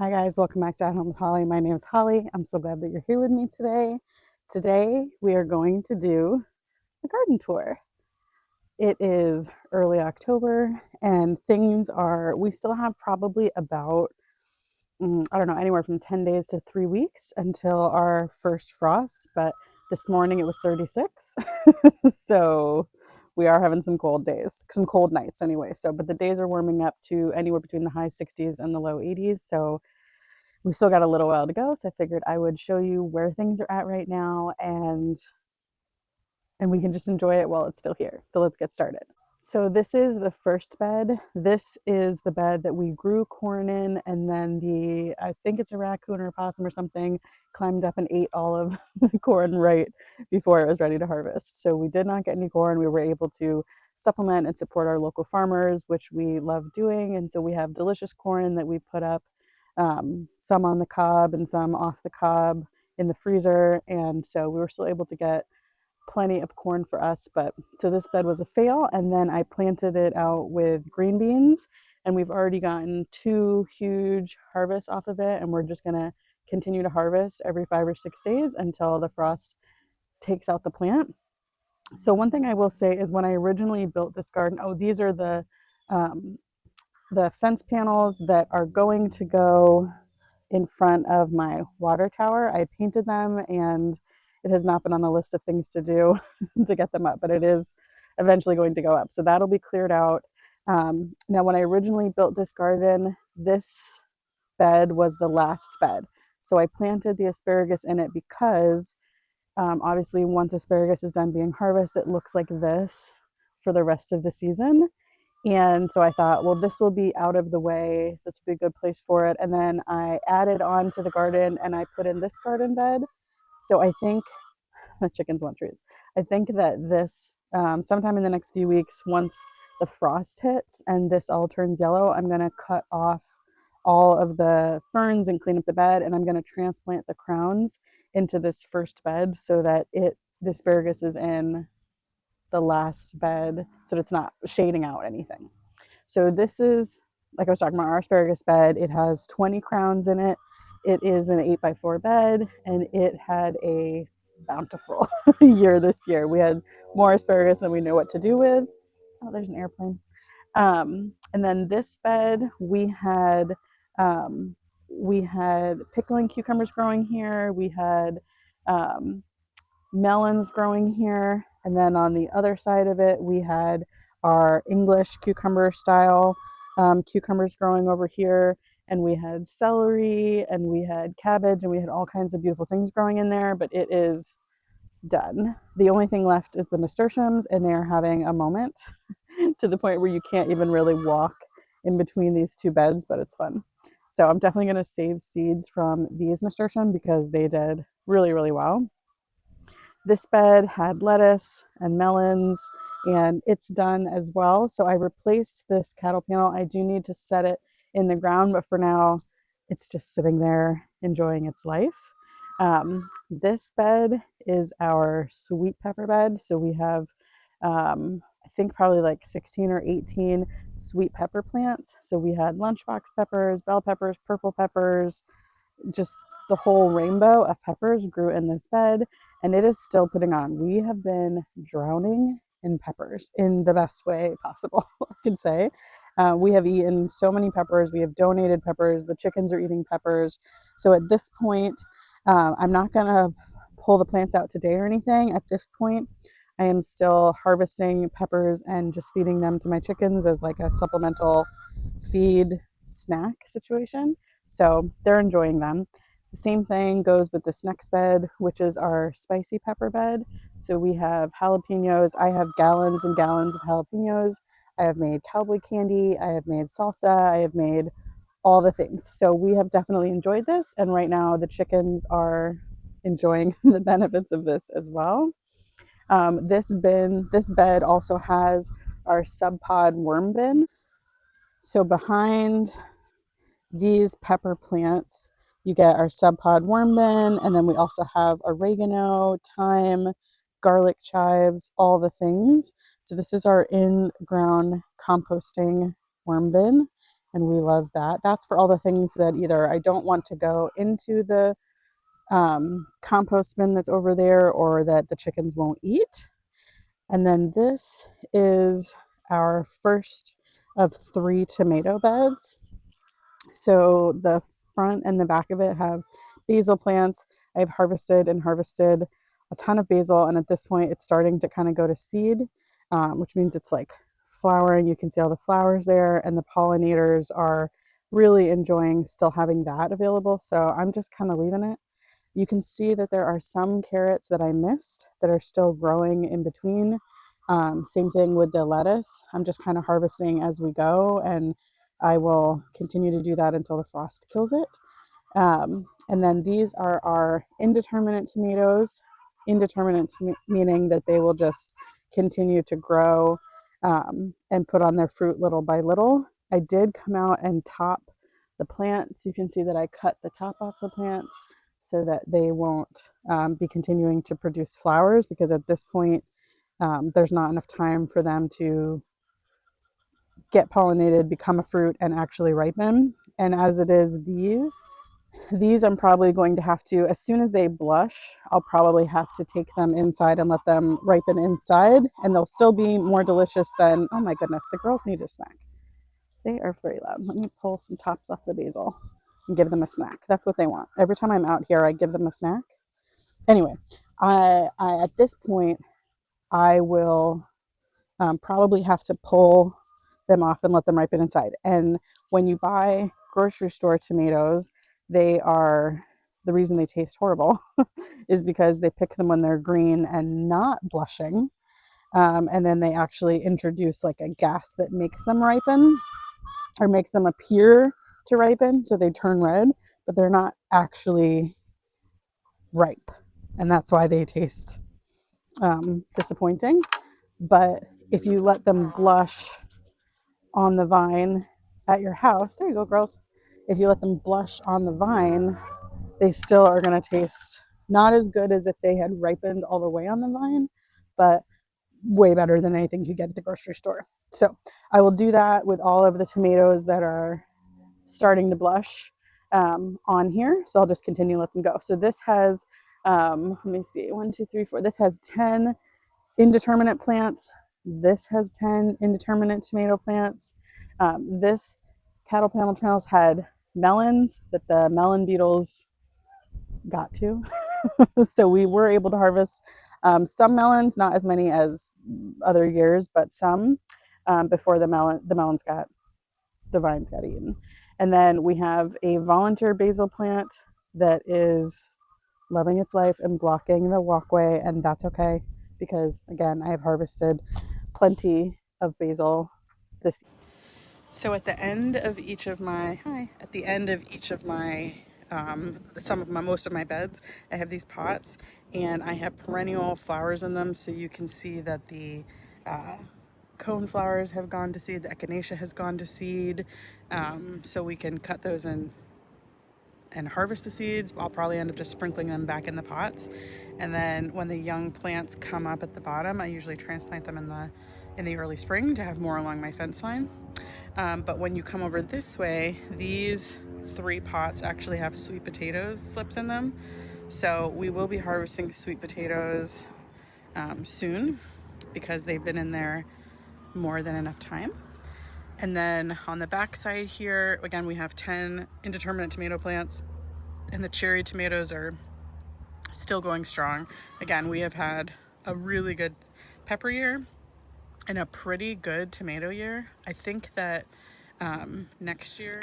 Hi guys, welcome back to At Home with Holly. My name is Holly. I'm so glad that you're here with me today. Today we are going to do a garden tour. It is early October and we still have probably about, I don't know, anywhere from 10 days to 3 weeks until our first frost. But this morning it was 36. So we are having some cold days, some cold nights anyway. But the days are warming up to anywhere between the high 60s and the low 80s. So we still got a little while to go, so I figured I would show you where things are at right now, and we can just enjoy it while it's still here. So let's get started. So this is the first bed. This is the bed that we grew corn in, and then I think it's a raccoon or a possum or something, climbed up and ate all of the corn right before it was ready to harvest. So we did not get any corn. We were able to supplement and support our local farmers, which we love doing. And so we have delicious corn that we put up, some on the cob and some off the cob in the freezer. And so we were still able to get plenty of corn for us. But so this bed was a fail, and then I planted it out with green beans, and we've already gotten two huge harvests off of it, and we're just gonna continue to harvest every 5 or 6 days until the frost takes out the plant. So one thing I will say is when I originally built this garden, these are um, the fence panels that are going to go in front of my water tower. I painted them, and it has not been on the list of things to do to get them up, but it is eventually going to go up. So that'll be cleared out. Now, when I originally built this garden, this bed was the last bed. So I planted the asparagus in it because obviously, once asparagus is done being harvested, it looks like this for the rest of the season. And so I thought, well, this will be out of the way. This will be a good place for it. And then I added on to the garden and I put in this garden bed. So I think the chickens want trees. I think that this, sometime in the next few weeks, once the frost hits and this all turns yellow, I'm going to cut off all of the ferns and clean up the bed. And I'm going to transplant the crowns into this first bed so that the asparagus is in the last bed so that it's not shading out anything. So this is, like I was talking about, our asparagus bed. It has 20 crowns in it. It is an 8x4 bed, and it had a bountiful year this year. We had more asparagus than we know what to do with. Oh, there's an airplane. And then this bed, um, we had pickling cucumbers growing here. We had um, melons growing here. And then on the other side of it, we had our English cucumber style cucumbers growing over here. And we had celery and we had cabbage and we had all kinds of beautiful things growing in there, but it is done. The only thing left is the nasturtiums, and they are having a moment to the point where you can't even really walk in between these two beds, but it's fun. So I'm definitely going to save seeds from these nasturtium because they did really, really well. This bed had lettuce and melons, and it's done as well. So I replaced this cattle panel. I do need to set it in the ground, but for now, it's just sitting there enjoying its life. This bed is our sweet pepper bed. So we have, I think, probably like 16 or 18 sweet pepper plants. So we had lunchbox peppers, bell peppers, purple peppers, just the whole rainbow of peppers grew in this bed, and it is still putting on. We have been drowning in peppers in the best way possible, I can say. We have eaten so many peppers. We have donated peppers. The chickens are eating peppers. So at this point, I'm not going to pull the plants out today or anything. At this point, I am still harvesting peppers and just feeding them to my chickens as like a supplemental feed snack situation. So they're enjoying them. The same thing goes with this next bed, which is our spicy pepper bed. So we have jalapenos. I have gallons and gallons of jalapenos. I have made cowboy candy. I have made salsa. I have made all the things. So we have definitely enjoyed this. And right now the chickens are enjoying the benefits of this as well. This bed also has our sub pod worm bin. So behind these pepper plants, you get our sub pod worm bin, and then we also have oregano, thyme, garlic chives, all the things. So this is our in-ground composting worm bin, and we love that. That's for all the things that either I don't want to go into the compost bin that's over there or that the chickens won't eat. And then this is our first of 3 tomato beds. So the front and the back of it have basil plants. I've harvested a ton of basil, and at this point it's starting to kind of go to seed, which means it's like flowering. You can see all the flowers there, and the pollinators are really enjoying still having that available. So I'm just kind of leaving it. You can see that there are some carrots that I missed that are still growing in between. Same thing with the lettuce. I'm just kind of harvesting as we go, and I will continue to do that until the frost kills it. And then these are our indeterminate tomatoes. Indeterminate meaning that they will just continue to grow and put on their fruit little by little. I did come out and top the plants. You can see that I cut the top off the plants so that they won't be continuing to produce flowers, because at this point there's not enough time for them to get pollinated, become a fruit, and actually ripen. And as it is, these I'm probably going to have to, as soon as they blush, I'll probably have to take them inside and let them ripen inside, and they'll still be more delicious than, oh my goodness, the girls need a snack. They are very loud. Let me pull some tops off the basil and give them a snack. That's what they want. Every time I'm out here, I give them a snack. Anyway, I at this point, I will probably have to pull them off and let them ripen inside. And when you buy grocery store tomatoes, the reason they taste horrible is because they pick them when they're green and not blushing. And then they actually introduce like a gas that makes them ripen, or makes them appear to ripen. So they turn red, but they're not actually ripe. And that's why they taste disappointing. But if you let them blush on the vine at your house, there you go, girls. If you let them blush on the vine, they still are going to taste not as good as if they had ripened all the way on the vine, but way better than anything you get at the grocery store. So I will do that with all of the tomatoes that are starting to blush on here. So I'll just continue to let them go. So this has, let me see, 1, 2, 3, 4. This has 10 indeterminate plants. This has 10 indeterminate tomato plants. This cattle panel trails had melons that the melon beetles got to. So we were able to harvest some melons, not as many as other years, but some before the vines got eaten. And then we have a volunteer basil plant that is loving its life and blocking the walkway, and that's okay, because again, I have harvested plenty of basil this year. So at the end of each of my most of my beds, I have these pots, and I have perennial flowers in them. So you can see that the cone flowers have gone to seed, the echinacea has gone to seed. So we can cut those and harvest the seeds. I'll probably end up just sprinkling them back in the pots. And then when the young plants come up at the bottom, I usually transplant them in the early spring to have more along my fence line. But when you come over this way, these 3 pots actually have sweet potatoes slips in them. So we will be harvesting sweet potatoes soon, because they've been in there more than enough time. And then on the back side here, again, we have 10 indeterminate tomato plants, and the cherry tomatoes are still going strong. Again, we have had a really good pepper year and a pretty good tomato year. I think that next year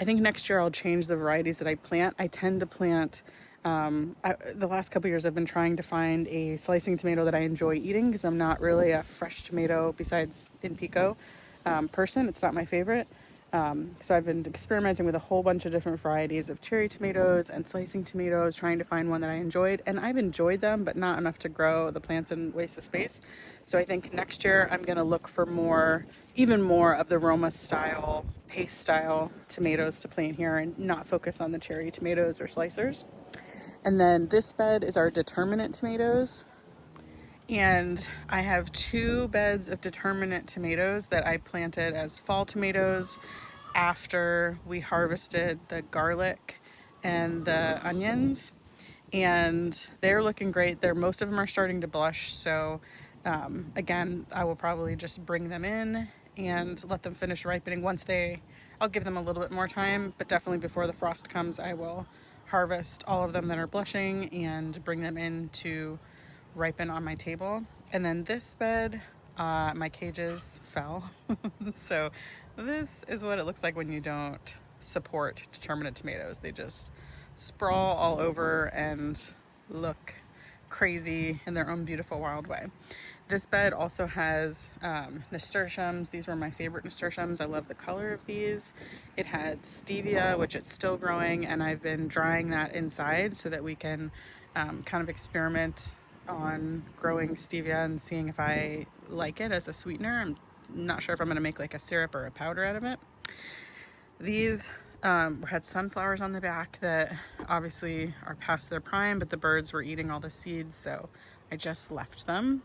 I'll change the varieties that I plant. I tend to plant, the last couple years I've been trying to find a slicing tomato that I enjoy eating, because I'm not really a fresh tomato, besides in pico, person. It's not my favorite. So I've been experimenting with a whole bunch of different varieties of cherry tomatoes and slicing tomatoes, trying to find one that I enjoyed. And I've enjoyed them, but not enough to grow the plants and waste the space. So I think next year I'm going to look for even more of the Roma style, paste style tomatoes to plant here, and not focus on the cherry tomatoes or slicers. And then this bed is our determinate tomatoes. And I have 2 beds of determinate tomatoes that I planted as fall tomatoes after we harvested the garlic and the onions, and they're looking great. Most of them are starting to blush, so again, I will probably just bring them in and let them finish ripening. I'll give them a little bit more time, but definitely before the frost comes, I will harvest all of them that are blushing and bring them in to ripen on my table. And then this bed, my cages fell. So this is what it looks like when you don't support determinate tomatoes. They just sprawl all over and look crazy in their own beautiful wild way. This bed also has nasturtiums. These were my favorite nasturtiums. I love the color of these. It had stevia, which it's still growing, and I've been drying that inside so that we can kind of experiment on growing stevia and seeing if I like it as a sweetener. I'm not sure if I'm going to make like a syrup or a powder out of it. These had sunflowers on the back that obviously are past their prime, but the birds were eating all the seeds, so I just left them.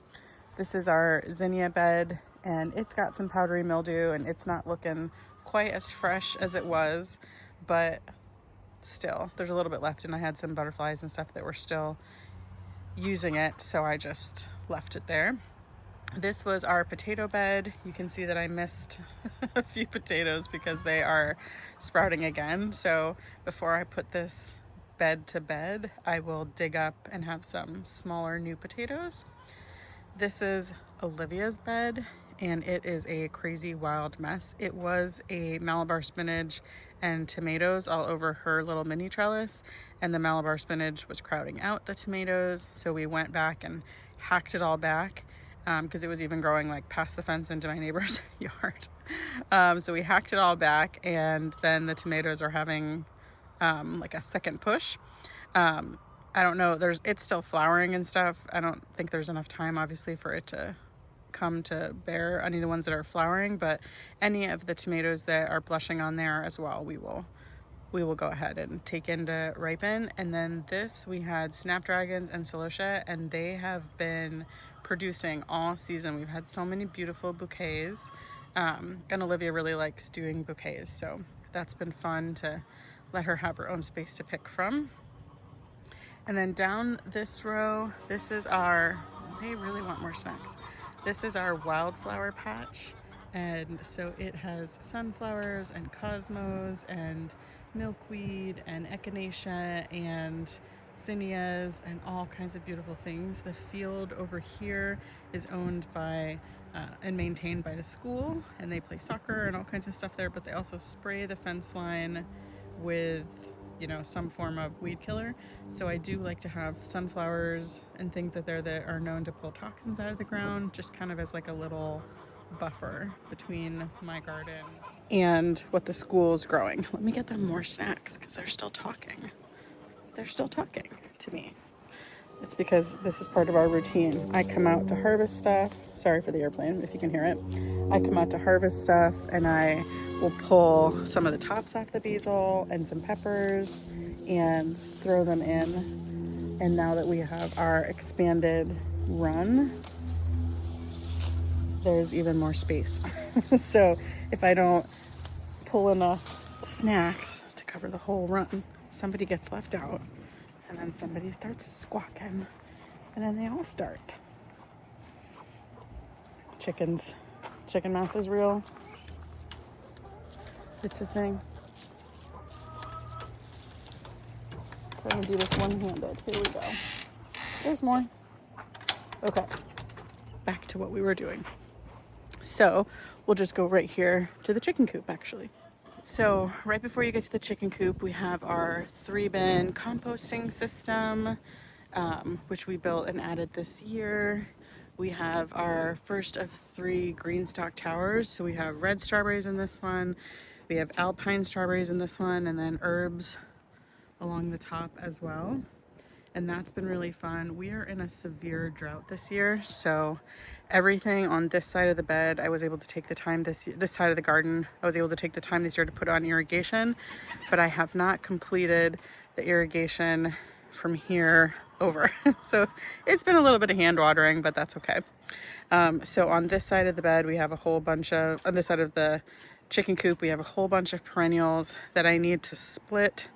This is our zinnia bed, and it's got some powdery mildew, and it's not looking quite as fresh as it was, but still, there's a little bit left, and I had some butterflies and stuff that were still using it, so I just left it there. This was our potato bed. You can see that I missed a few potatoes because they are sprouting again. So before I put this bed to bed, I will dig up and have some smaller new potatoes. This is Olivia's bed, and it is a crazy wild mess. It was a Malabar spinach and tomatoes all over her little mini trellis, and the Malabar spinach was crowding out the tomatoes, so we went back and hacked it all back because it was even growing like past the fence into my neighbor's yard. So we hacked it all back, and then the tomatoes are having like a second push. I don't know, it's still flowering and stuff. I don't think there's enough time obviously for it to come to bear any of the ones that are flowering, but any of the tomatoes that are blushing on there as well, we will go ahead and take in to ripen. And then this, we had snapdragons and celosia, and they have been producing all season. We've had so many beautiful bouquets, and Olivia really likes doing bouquets, so that's been fun to let her have her own space to pick from. And then down this row, they really want more snacks. This is our wildflower patch. And so it has sunflowers and cosmos and milkweed and echinacea and zinnias and all kinds of beautiful things. The field over here is owned by and maintained by the school, and they play soccer and all kinds of stuff there, but they also spray the fence line with some form of weed killer. So I do like to have sunflowers and things that are known to pull toxins out of the ground, just kind of as like a little buffer between my garden and what the school's growing. Let me get them more snacks because they're still talking. They're still talking to me. It's because this is part of our routine. I come out to harvest stuff. Sorry for the airplane, if you can hear it. I come out to harvest stuff, and I will pull some of the tops off the basil and some peppers and throw them in. And now that we have our expanded run, there's even more space. So if I don't pull enough snacks to cover the whole run, somebody gets left out. And then somebody starts squawking, and then they all start. Chicken mouth is real. It's a thing. I'm gonna do this one-handed. Here we go. There's more. Okay, back to what we were doing. So we'll just go right here to the chicken coop, actually. So right before you get to the chicken coop, we have our 3-bin composting system, which we built and added this year. We have our first of 3 green stalk towers. So we have red strawberries in this one, we have alpine strawberries in this one, and then herbs along the top as well. And that's been really fun. We are in a severe drought this year, so everything on this side of the bed, I was able to take the time this side of the garden, I was able to take the time this year to put on irrigation, but I have not completed the irrigation from here over. So it's been a little bit of hand watering, but that's okay. So on this side of the bed, we have a whole bunch of, on this side of the chicken coop. We have a whole bunch of perennials that I need to split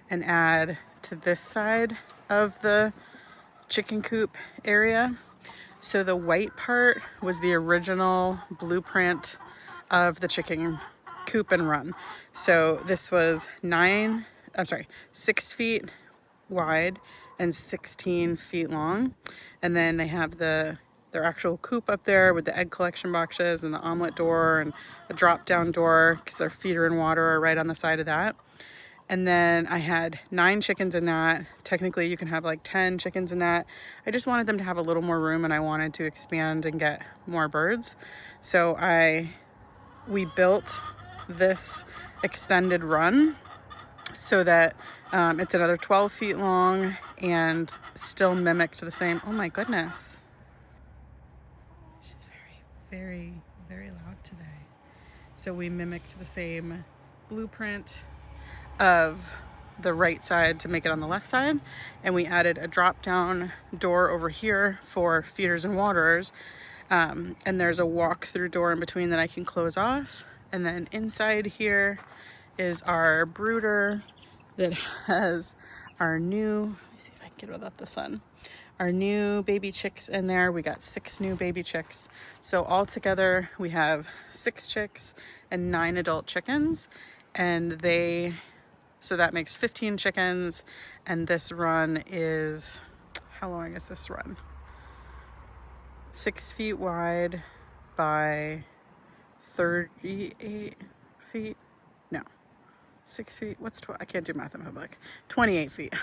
and add to this side of the chicken coop area. So the white part was the original blueprint of the chicken coop and run. So this was 6 feet wide and 16 feet long. And then they have their actual coop up there with the egg collection boxes and the omelet door and a drop down door because their feeder and water are right on the side of that. And then I had 9 chickens in that. Technically you can have like 10 chickens in that. I just wanted them to have a little more room and I wanted to expand and get more birds. So we built this extended run so that it's another 12 feet long and still mimicked the same. Oh my goodness. She's very, very loud today. So we mimicked the same blueprint of the right side to make it on the left side, and we added a drop down door over here for feeders and waterers, and there's a walk through door in between that I can close off. And then inside here is our brooder that has our new, let me see if I can get without the sun, our new baby chicks in there. We got 6 new baby chicks. So all together we have 6 chicks and 9 adult chickens, and so that makes 15 chickens. And this run is, how long is this run? 6 feet wide by 38 feet. No, 6 feet. I can't do math in public. 28 feet.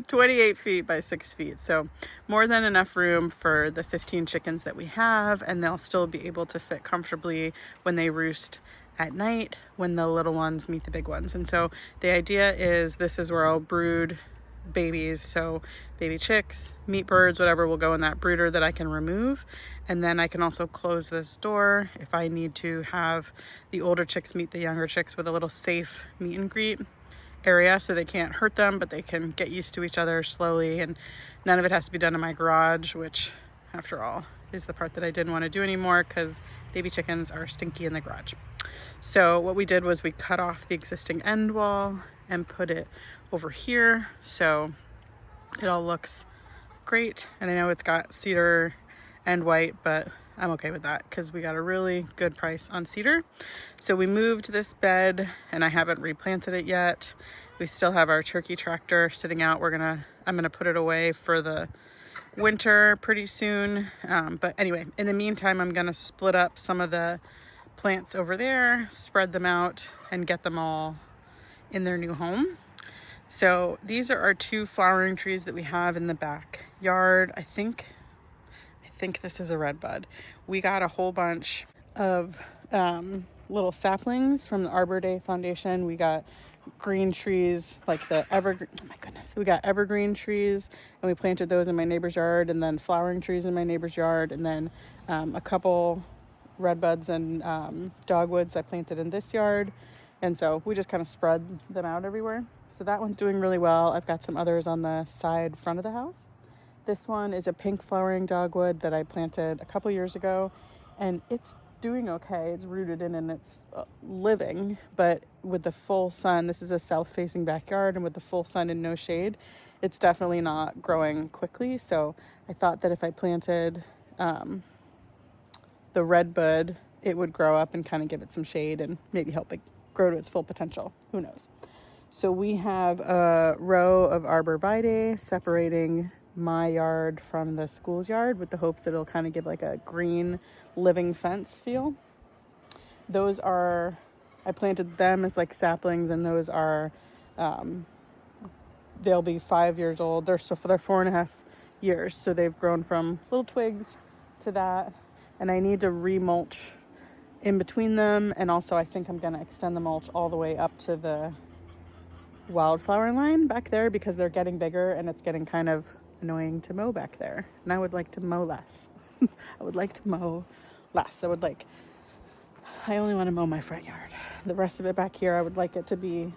28 feet by 6 feet. So more than enough room for the 15 chickens that we have, and they'll still be able to fit comfortably when they roost at night when the little ones meet the big ones. And so the idea is this is where I'll brood babies. So baby chicks, meat birds, whatever will go in that brooder that I can remove. And then I can also close this door if I need to have the older chicks meet the younger chicks with a little safe meet and greet area so they can't hurt them, but they can get used to each other slowly. And none of it has to be done in my garage, which after all is the part that I didn't want to do anymore because baby chickens are stinky in the garage. So what we did was we cut off the existing end wall and put it over here. So it all looks great. And I know it's got cedar and white, but I'm okay with that because we got a really good price on cedar. So we moved this bed and I haven't replanted it yet. We still have our turkey tractor sitting out. I'm gonna put it away for the winter pretty soon. But anyway, in the meantime, I'm gonna split up some of the plants over there, spread them out, and get them all in their new home. So these are our 2 flowering trees that we have in the backyard. I think this is a red bud. We got a whole bunch of little saplings from the Arbor Day Foundation. We got green trees like the evergreen. Oh my goodness, we got evergreen trees, and we planted those in my neighbor's yard, and then flowering trees in my neighbor's yard, and then a couple redbuds and dogwoods I planted in this yard. And so we just kind of spread them out everywhere. So that one's doing really well. I've got some others on the side front of the house. This one is a pink flowering dogwood that I planted a couple years ago, and it's doing okay. It's rooted in and it's living, but with the full sun, this is a south-facing backyard, and with the full sun and no shade, it's definitely not growing quickly. So I thought that if I planted the redbud, it would grow up and kind of give it some shade and maybe help it grow to its full potential. Who knows? So we have a row of arborvitae separating my yard from the school's yard with the hopes that it'll kind of give like a green living fence feel. I planted them as like saplings, and those are, they'll be 5 years old. They're 4.5 years. So they've grown from little twigs to that. And I need to remulch in between them. And also I think I'm going to extend the mulch all the way up to the wildflower line back there because they're getting bigger and it's getting kind of annoying to mow back there. And I would like to mow less. I would like to mow less. I only want to mow my front yard. The rest of it back here, I would like it to be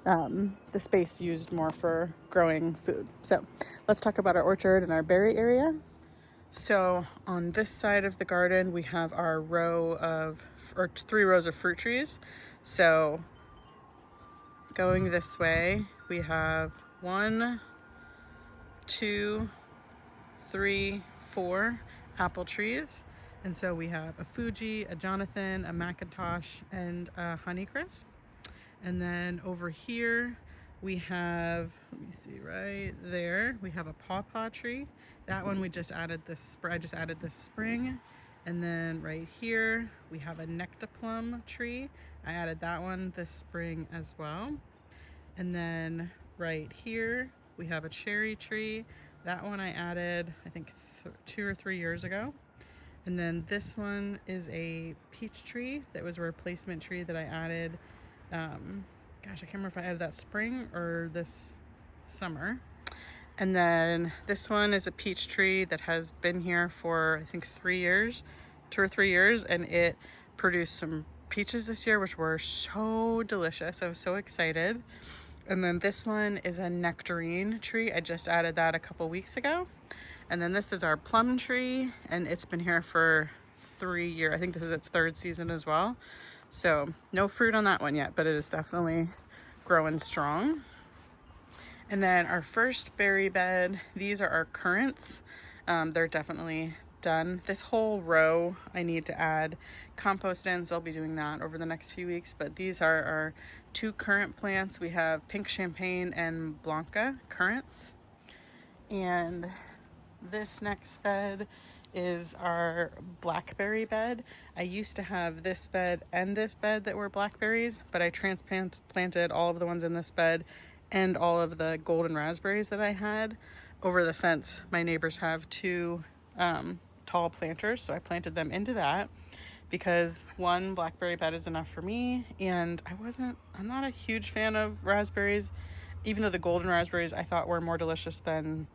the space used more for growing food. So let's talk about our orchard and our berry area. So on this side of the garden, we have our three rows of fruit trees. So going this way, we have 1, 2, 3, 4 apple trees. And so we have a Fuji, a Jonathan, a Macintosh, and a Honeycrisp. And then over here we have, let me see, right there, we have a pawpaw tree. That one we just added I just added this spring. And then right here we have a nectaplum tree. I added that one this spring as well. And then right here we have a cherry tree. That one I added, I think 2 or 3 years ago. And then this one is a peach tree that was a replacement tree that I added. Gosh, I can't remember if I added that spring or this summer. And then this one is a peach tree that has been here for, I think, 3 years, 2 or 3 years. And it produced some peaches this year, which were so delicious. I was so excited. And then this one is a nectarine tree. I just added that a couple weeks ago. And then this is our plum tree, and it's been here for 3 years. I think this is its 3rd season as well. So no fruit on that one yet, but it is definitely growing strong. And then our first berry bed, these are our currants. They're definitely done. This whole row I need to add compost in, so I'll be doing that over the next few weeks. But these are our 2 currant plants. We have pink champagne and blanca currants. And this next bed is our blackberry bed. I used to have this bed and this bed that were blackberries, but I transplanted all of the ones in this bed and all of the golden raspberries that I had over the fence. My neighbors have 2 tall planters, so I planted them into that because 1 blackberry bed is enough for me, and I'm not a huge fan of raspberries, even though the golden raspberries I thought were more delicious than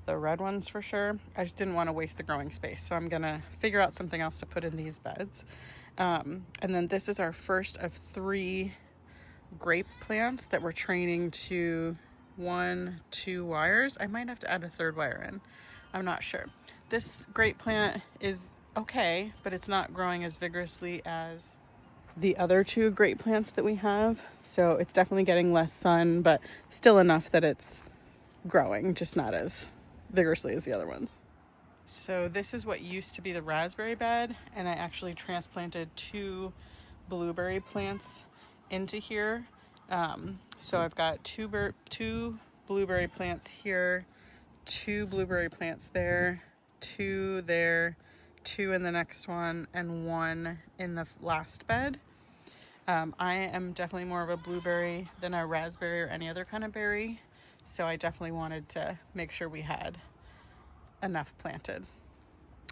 the red ones for sure. I just didn't want to waste the growing space, so I'm gonna figure out something else to put in these beds. And then this is our first of 3 grape plants that we're training to 1, 2 wires. I might have to add a 3rd wire in. I'm not sure. This grape plant is okay, but it's not growing as vigorously as the other 2 grape plants that we have. So it's definitely getting less sun, but still enough that it's growing, just not as vigorously as the other ones. So this is what used to be the raspberry bed, and I actually transplanted 2 blueberry plants into here. So I've got 2 blueberry plants here, 2 blueberry plants there, 2 there, 2 in the next one, and 1 in the last bed. I am definitely more of a blueberry than a raspberry or any other kind of berry. So I definitely wanted to make sure we had enough planted.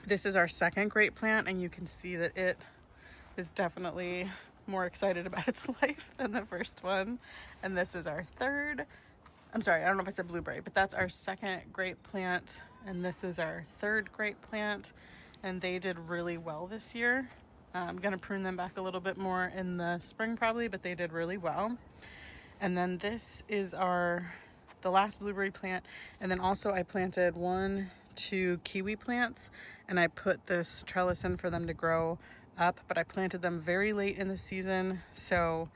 This is our second grape plant, and you can see that it is definitely more excited about its life than the first one. And this is our 3rd. I'm sorry, I don't know if I said blueberry, but that's our second grape plant. And this is our 3rd grape plant. And they did really well this year. I'm gonna prune them back a little bit more in the spring probably, but they did really well. And then this is the last blueberry plant. And then also I planted 1, 2 kiwi plants, and I put this trellis in for them to grow up, but I planted them very late in the season. So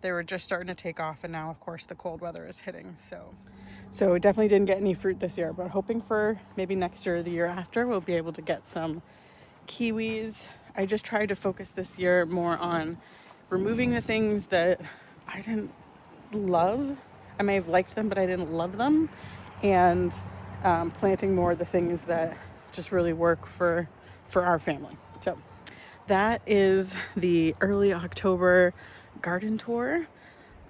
they were just starting to take off, and now of course the cold weather is hitting. So definitely didn't get any fruit this year, but hoping for maybe next year or the year after we'll be able to get some kiwis. I just tried to focus this year more on removing the things that I didn't love. I may have liked them, but I didn't love them, and planting more of the things that just really work for our family. So that is the early October garden tour.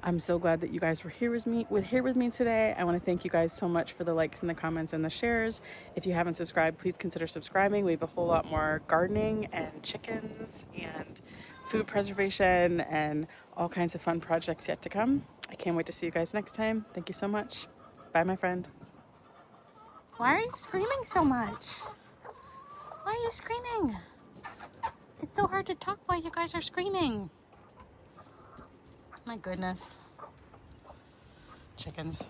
I'm so glad that you guys were here with me today. I want to thank you guys so much for the likes and the comments and the shares. If you haven't subscribed, please consider subscribing. We have a whole lot more gardening and chickens and food preservation and all kinds of fun projects yet to come. I can't wait to see you guys next time. Thank you so much. Bye, my friend. Why are you screaming so much? Why are you screaming? It's so hard to talk while you guys are screaming. My goodness. Chickens.